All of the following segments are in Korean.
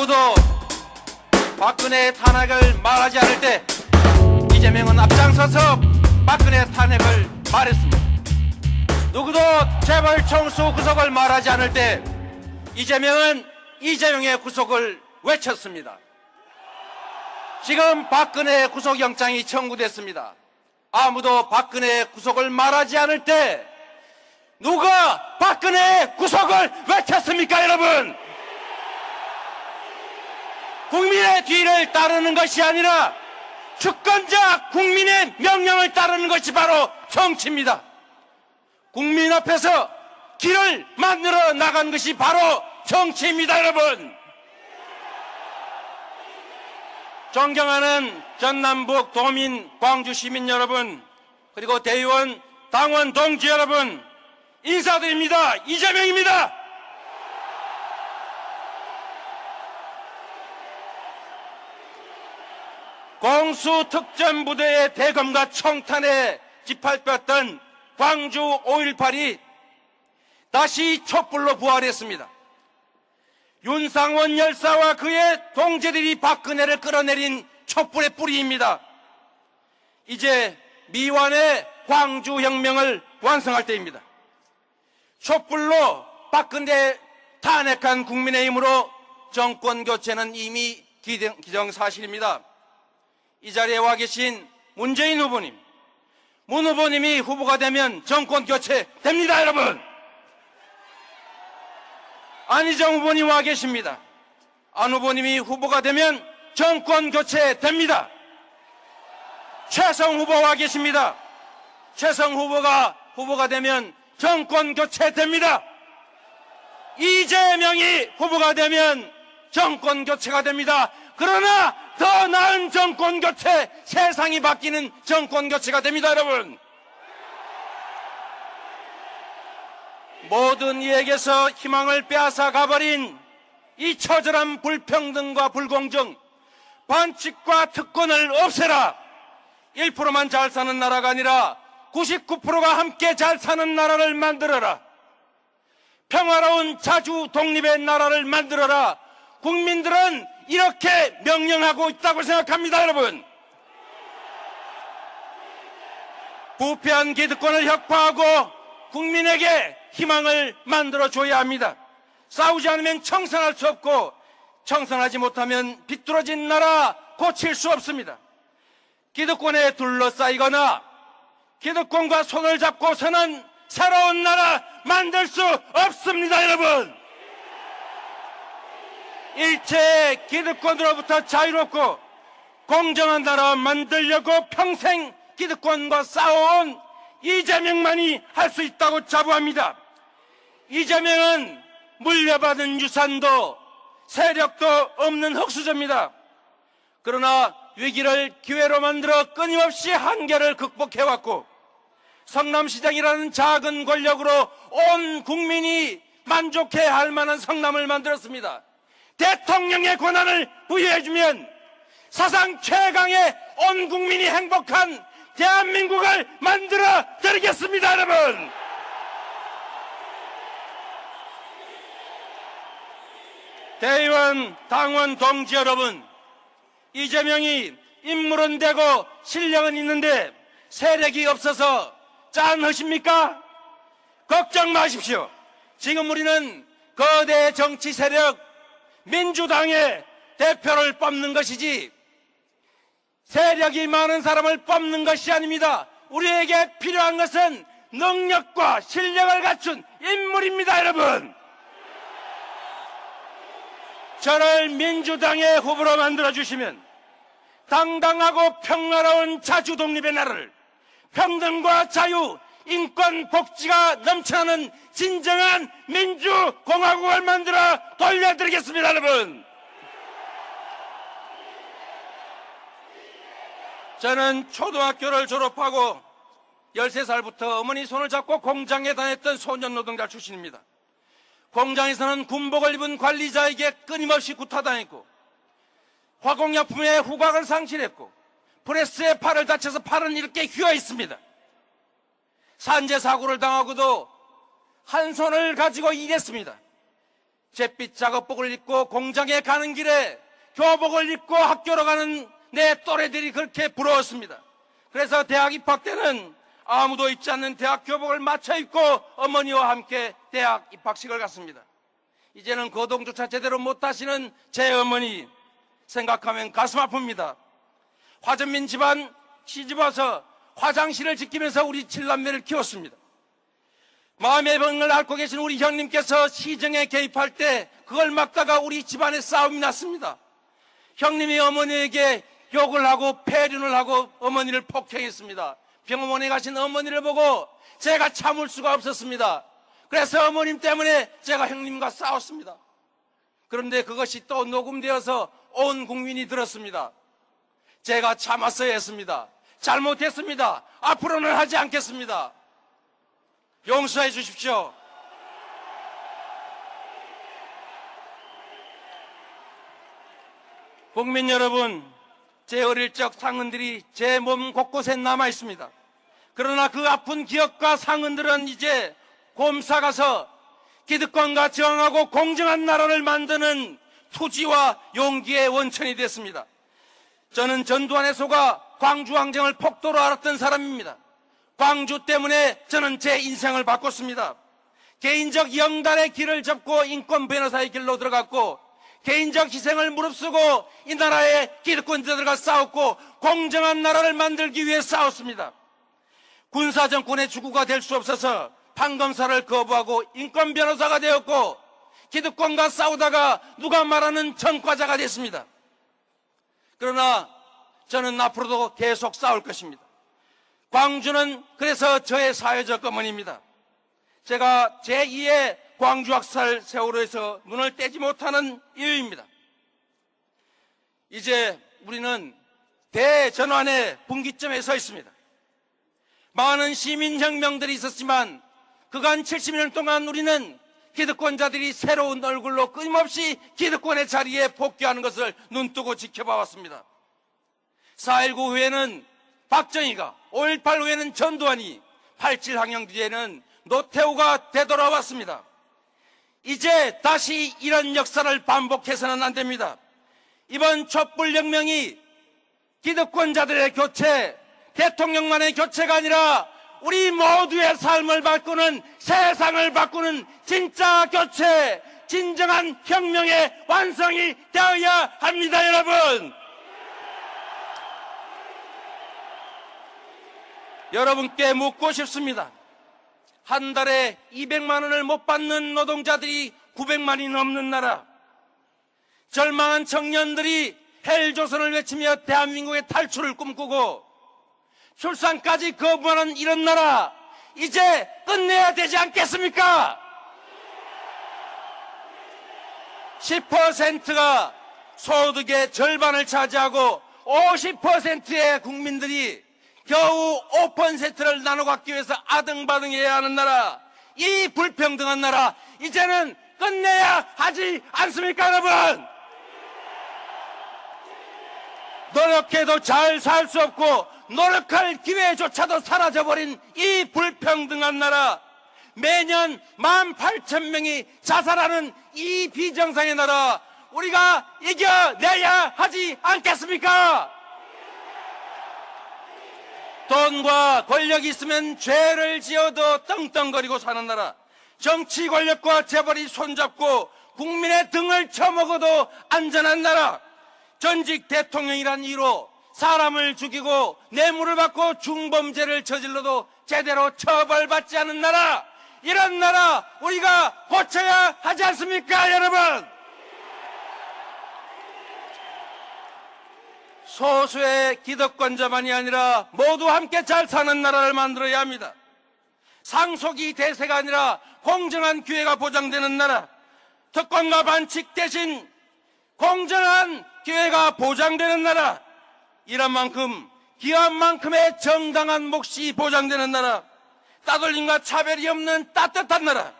누구도 박근혜 탄핵을 말하지 않을 때 이재명은 앞장서서 박근혜 탄핵을 말했습니다. 누구도 재벌총수 구속을 말하지 않을 때 이재명은 이재명의 구속을 외쳤습니다. 지금 박근혜 구속영장이 청구됐습니다. 아무도 박근혜 구속을 말하지 않을 때 누가 박근혜 구속을 외쳤습니까, 여러분? 국민의 뒤를 따르는 것이 아니라 주권자 국민의 명령을 따르는 것이 바로 정치입니다. 국민 앞에서 길을 만들어 나간 것이 바로 정치입니다, 여러분. 존경하는 전남북 도민 광주 시민 여러분, 그리고 대의원 당원 동지 여러분, 인사드립니다. 이재명입니다. 공수특전부대의 대검과 청탄에 짓밟혔던 광주 5.18이 다시 촛불로 부활했습니다. 윤상원 열사와 그의 동지들이 박근혜를 끌어내린 촛불의 뿌리입니다. 이제 미완의 광주혁명을 완성할 때입니다. 촛불로 박근혜 탄핵한 국민의힘으로 정권교체는 이미 기정사실입니다. 이 자리에 와 계신 문재인 후보님, 문 후보님이 후보가 되면 정권교체 됩니다, 여러분. 안희정 후보님 와 계십니다. 안 후보님이 후보가 되면 정권교체 됩니다. 최성 후보 와 계십니다. 최성 후보가 되면 정권교체 됩니다. 이재명이 후보가 되면 정권교체가 됩니다. 그러나 더 나은 정권교체, 세상이 바뀌는 정권교체가 됩니다, 여러분. 모든 이에게서 희망을 빼앗아 가버린 이 처절한 불평등과 불공정, 반칙과 특권을 없애라. 1%만 잘 사는 나라가 아니라 99%가 함께 잘 사는 나라를 만들어라. 평화로운 자주 독립의 나라를 만들어라. 국민들은 이렇게 명령하고 있다고 생각합니다, 여러분. 부패한 기득권을 혁파하고 국민에게 희망을 만들어줘야 합니다. 싸우지 않으면 청산할 수 없고 청산하지 못하면 비뚤어진 나라 고칠 수 없습니다. 기득권에 둘러싸이거나 기득권과 손을 잡고서는 새로운 나라 만들 수 없습니다, 여러분. 일체 기득권으로부터 자유롭고 공정한 나라 만들려고 평생 기득권과 싸워온 이재명만이 할 수 있다고 자부합니다. 이재명은 물려받은 유산도 세력도 없는 흙수저입니다. 그러나 위기를 기회로 만들어 끊임없이 한계를 극복해왔고 성남시장이라는 작은 권력으로 온 국민이 만족해할 만한 성남을 만들었습니다. 대통령의 권한을 부여해주면 사상 최강의 온 국민이 행복한 대한민국을 만들어 드리겠습니다, 여러분. 대의원, 당원, 동지 여러분, 이재명이 인물은 되고 실력은 있는데 세력이 없어서 짠하십니까? 걱정 마십시오. 지금 우리는 거대 정치 세력 민주당의 대표를 뽑는 것이지 세력이 많은 사람을 뽑는 것이 아닙니다. 우리에게 필요한 것은 능력과 실력을 갖춘 인물입니다, 여러분. 저를 민주당의 후보로 만들어주시면 당당하고 평화로운 자주 독립의 나라를 평등과 자유, 인권, 복지가 넘쳐나는 진정한 민주공화국을 만들어 돌려드리겠습니다, 여러분. 저는 초등학교를 졸업하고 13살부터 어머니 손을 잡고 공장에 다녔던 소년 노동자 출신입니다. 공장에서는 군복을 입은 관리자에게 끊임없이 구타당했고 화공약품에 후각을 상실했고 프레스에 팔을 다쳐서 팔은 이렇게 휘어 있습니다. 산재 사고를 당하고도 한 손을 가지고 일했습니다. 잿빛 작업복을 입고 공장에 가는 길에 교복을 입고 학교로 가는 내 또래들이 그렇게 부러웠습니다. 그래서 대학 입학 때는 아무도 입지 않는 대학 교복을 맞춰 입고 어머니와 함께 대학 입학식을 갔습니다. 이제는 거동조차 제대로 못하시는 제 어머니 생각하면 가슴 아픕니다. 화전민 집안 시집와서 화장실을 지키면서 우리 7남매를 키웠습니다. 마음의 병을 앓고 계신 우리 형님께서 시정에 개입할 때 그걸 막다가 우리 집안에 싸움이 났습니다. 형님이 어머니에게 욕을 하고 폐륜을 하고 어머니를 폭행했습니다. 병원에 가신 어머니를 보고 제가 참을 수가 없었습니다. 그래서 어머님 때문에 제가 형님과 싸웠습니다. 그런데 그것이 또 녹음되어서 온 국민이 들었습니다. 제가 참았어야 했습니다. 잘못했습니다. 앞으로는 하지 않겠습니다. 용서해 주십시오. 국민 여러분, 제 어릴 적 상흔들이 제 몸 곳곳에 남아 있습니다. 그러나 그 아픈 기억과 상흔들은 이제 곰사가서 기득권과 저항하고 공정한 나라를 만드는 투지와 용기의 원천이 됐습니다. 저는 전두환의 속아 광주항쟁을 폭도로 알았던 사람입니다. 광주 때문에 저는 제 인생을 바꿨습니다. 개인적 영달의 길을 접고 인권 변호사의 길로 들어갔고 개인적 희생을 무릅쓰고 이 나라의 기득권자들과 싸웠고 공정한 나라를 만들기 위해 싸웠습니다. 군사정권의 주구가 될 수 없어서 판검사를 거부하고 인권 변호사가 되었고 기득권과 싸우다가 누가 말하는 전과자가 됐습니다. 그러나 저는 앞으로도 계속 싸울 것입니다. 광주는 그래서 저의 사회적 어머니입니다. 제가 제2의 광주 학살 세월호에서 눈을 떼지 못하는 이유입니다. 이제 우리는 대전환의 분기점에 서 있습니다. 많은 시민혁명들이 있었지만 그간 70년 동안 우리는 기득권자들이 새로운 얼굴로 끊임없이 기득권의 자리에 복귀하는 것을 눈뜨고 지켜봐왔습니다. 4.19 후에는 박정희가, 5.18 후에는 전두환이, 87 항영 뒤에는 노태우가 되돌아왔습니다. 이제 다시 이런 역사를 반복해서는 안 됩니다. 이번 촛불혁명이 기득권자들의 교체, 대통령만의 교체가 아니라 우리 모두의 삶을 바꾸는, 세상을 바꾸는 진짜 교체, 진정한 혁명의 완성이 되어야 합니다, 여러분. 여러분께 묻고 싶습니다. 한 달에 200만 원을 못 받는 노동자들이 900만이 넘는 나라, 절망한 청년들이 헬조선을 외치며 대한민국의 탈출을 꿈꾸고 출산까지 거부하는 이런 나라, 이제 끝내야 되지 않겠습니까? 10%가 소득의 절반을 차지하고 50%의 국민들이 겨우 5%를 나눠 갖기 위해서 아등바등해야 하는 나라, 이 불평등한 나라, 이제는 끝내야 하지 않습니까, 여러분? 노력해도 잘 살 수 없고 노력할 기회조차도 사라져버린 이 불평등한 나라, 매년 18,000명이 자살하는 이 비정상의 나라, 우리가 이겨내야 하지 않겠습니까? 돈과 권력이 있으면 죄를 지어도 떵떵거리고 사는 나라, 정치 권력과 재벌이 손잡고 국민의 등을 쳐먹어도 안전한 나라, 전직 대통령이란 이유로 사람을 죽이고 뇌물을 받고 중범죄를 저질러도 제대로 처벌받지 않은 나라, 이런 나라 우리가 고쳐야 하지 않습니까, 여러분? 소수의 기득권자만이 아니라 모두 함께 잘 사는 나라를 만들어야 합니다. 상속이 대세가 아니라 공정한 기회가 보장되는 나라, 특권과 반칙 대신 공정한 기회가 보장되는 나라, 이런 만큼 기한 만큼의 정당한 몫이 보장되는 나라, 따돌림과 차별이 없는 따뜻한 나라,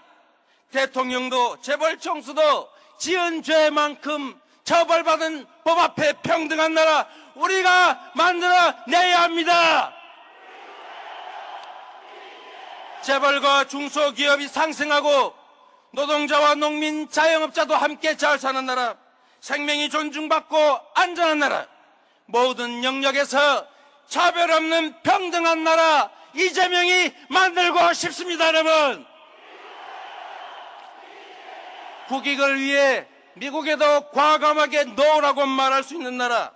대통령도 재벌 총수도 지은 죄만큼 처벌받은 법 앞에 평등한 나라, 우리가 만들어내야 합니다. 재벌과 중소기업이 상생하고 노동자와 농민, 자영업자도 함께 잘 사는 나라, 생명이 존중받고 안전한 나라, 모든 영역에서 차별 없는 평등한 나라 이재명이 만들고 싶습니다. 여러분, 국익을 위해 미국에도 과감하게 노라고 말할 수 있는 나라,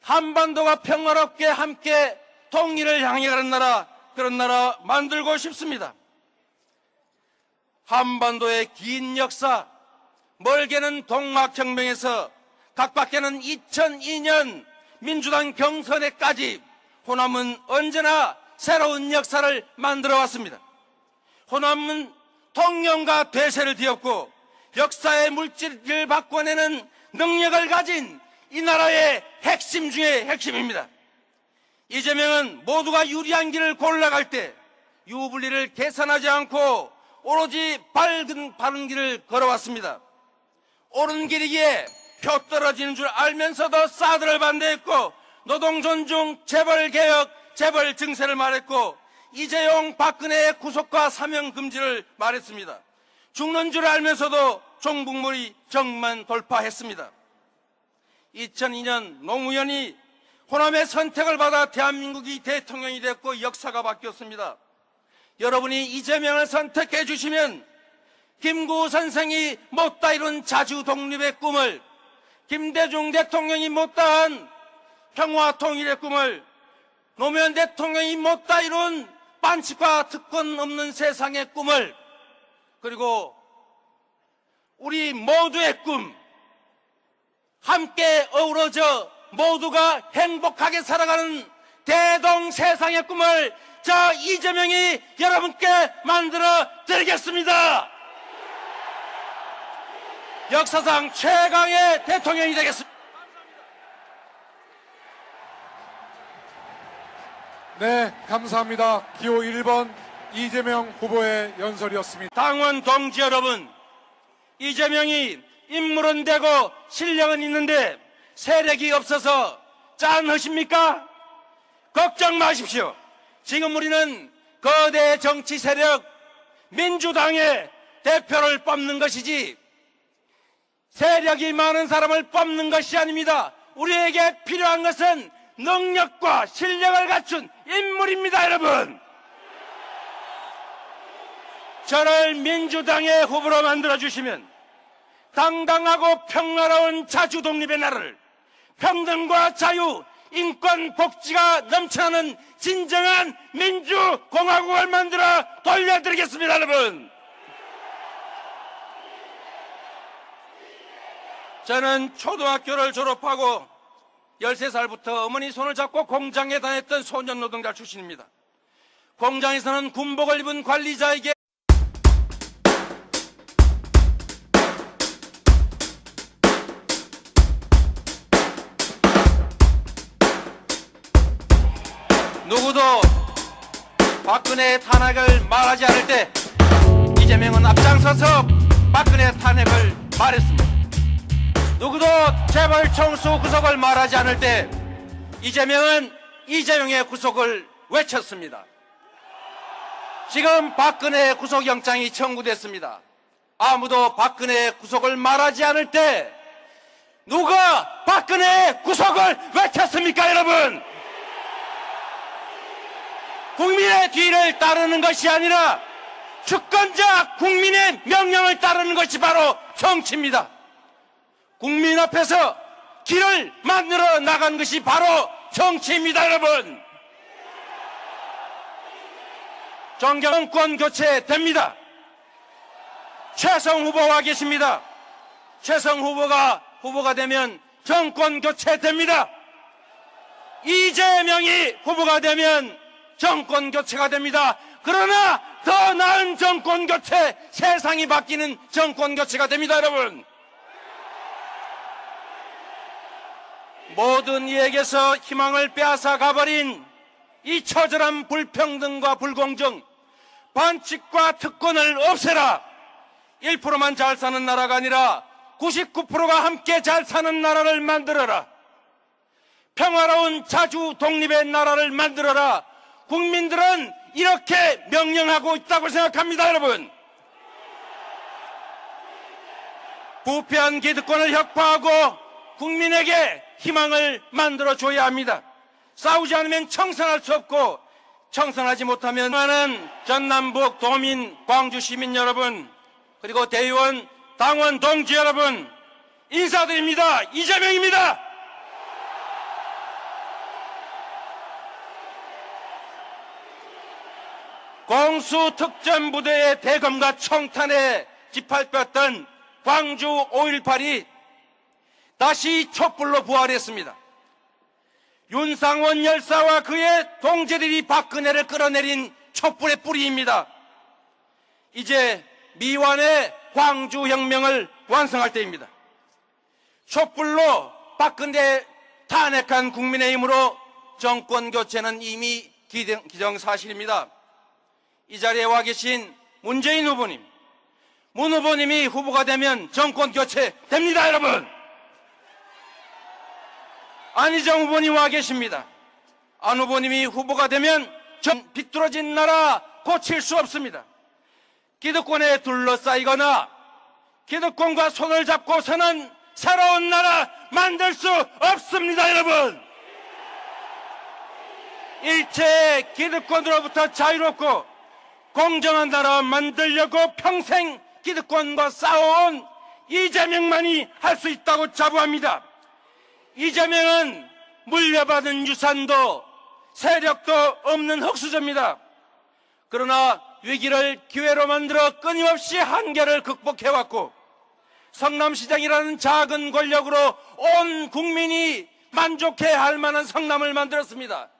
한반도가 평화롭게 함께 통일을 향해 가는 나라, 그런 나라 만들고 싶습니다. 한반도의 긴 역사, 멀게는 동학혁명에서 가깝게는 2002년 민주당 경선에까지 호남은 언제나 새로운 역사를 만들어 왔습니다. 호남은 통념과 대세를 뒤엎고 역사의 물질을 바꿔내는 능력을 가진 이 나라의 핵심 중의 핵심입니다. 이재명은 모두가 유리한 길을 골라갈 때 유불리를 계산하지 않고 오로지 바른 길을 걸어왔습니다. 옳은 길이기에 표 떨어지는 줄 알면서도 사드를 반대했고 노동 존중, 재벌 개혁, 재벌 증세를 말했고 이재용, 박근혜의 구속과 사명 금지를 말했습니다. 죽는 줄 알면서도 종북몰이 정만 돌파했습니다. 2002년 노무현이 호남의 선택을 받아 대한민국이 대통령이 됐고 역사가 바뀌었습니다. 여러분이 이재명을 선택해 주시면 김구 선생이 못다 이룬 자주 독립의 꿈을, 김대중 대통령이 못다한 평화 통일의 꿈을, 노무현 대통령이 못다 이룬 반칙과 특권 없는 세상의 꿈을, 그리고 우리 모두의 꿈, 함께 어우러져 모두가 행복하게 살아가는 대동세상의 꿈을 저 이재명이 여러분께 만들어 드리겠습니다. 역사상 최강의 대통령이 되겠습니다. 네, 감사합니다. 기호 1번 이재명 후보의 연설이었습니다. 당원 동지 여러분, 이재명이 인물은 되고 실력은 있는데 세력이 없어서 짠하십니까? 걱정 마십시오. 지금 우리는 거대 정치 세력 민주당의 대표를 뽑는 것이지 세력이 많은 사람을 뽑는 것이 아닙니다. 우리에게 필요한 것은 능력과 실력을 갖춘 인물입니다, 여러분. 저를 민주당의 후보로 만들어주시면 당당하고 평화로운 자주 독립의 나라를, 평등과 자유, 인권, 복지가 넘쳐나는 진정한 민주공화국을 만들어 돌려드리겠습니다, 여러분. 저는 초등학교를 졸업하고 13살부터 어머니 손을 잡고 공장에 다녔던 소년 노동자 출신입니다. 공장에서는 군복을 입은 관리자에게 누구도 박근혜의 탄핵을 말하지 않을 때 이재명은 앞장서서 박근혜 탄핵을 말했습니다. 누구도 재벌 총수 구속을 말하지 않을 때 이재명은 이재명의 구속을 외쳤습니다. 지금 박근혜 구속영장이 청구됐습니다. 아무도 박근혜 구속을 말하지 않을 때 누가 박근혜 구속을 외쳤습니까, 여러분? 국민의 뒤를 따르는 것이 아니라 주권자 국민의 명령을 따르는 것이 바로 정치입니다. 국민 앞에서 길을 만들어 나간 것이 바로 정치입니다, 여러분. 정권 교체 됩니다. 최성 후보와 계십니다. 최성 후보가 되면 정권 교체 됩니다. 이재명이 후보가 되면 정권 교체가 됩니다. 그러나 더 나은 정권 교체, 세상이 바뀌는 정권 교체가 됩니다, 여러분. 모든 이에게서 희망을 빼앗아 가버린 이 처절한 불평등과 불공정, 반칙과 특권을 없애라. 1%만 잘 사는 나라가 아니라 99%가 함께 잘 사는 나라를 만들어라. 평화로운 자주 독립의 나라를 만들어라. 국민들은 이렇게 명령하고 있다고 생각합니다, 여러분. 부패한 기득권을 혁파하고 국민에게 희망을 만들어줘야 합니다. 싸우지 않으면 청산할 수 없고 청산하지 못하면 많은 전남북 도민, 광주 시민 여러분, 그리고 대의원, 당원 동지 여러분 인사드립니다. 이재명입니다. 공수특전부대의 대검과 청탄에 짓밟혔던 광주 5.18이 다시 촛불로 부활했습니다. 윤상원 열사와 그의 동지들이 박근혜를 끌어내린 촛불의 뿌리입니다. 이제 미완의 광주혁명을 완성할 때입니다. 촛불로 박근혜 탄핵한 국민의힘으로 정권교체는 이미 기정사실입니다. 이 자리에 와 계신 문재인 후보님, 문 후보님이 후보가 되면 정권교체 됩니다, 여러분. 안희정 후보님 와 계십니다. 안 후보님이 후보가 되면 비뚤어진 나라 고칠 수 없습니다. 기득권에 둘러싸이거나 기득권과 손을 잡고 서는 새로운 나라 만들 수 없습니다, 여러분. 일체 기득권으로부터 자유롭고 공정한 나라 만들려고 평생 기득권과 싸워온 이재명만이 할 수 있다고 자부합니다. 이재명은 물려받은 유산도 세력도 없는 흙수저입니다. 그러나 위기를 기회로 만들어 끊임없이 한계를 극복해왔고 성남시장이라는 작은 권력으로 온 국민이 만족해야 할 만한 성남을 만들었습니다.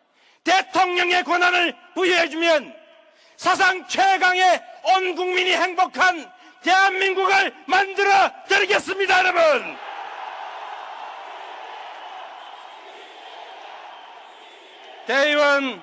대통령의 권한을 부여해주면 사상 최강의 온 국민이 행복한 대한민국을 만들어 드리겠습니다, 여러분. 대의원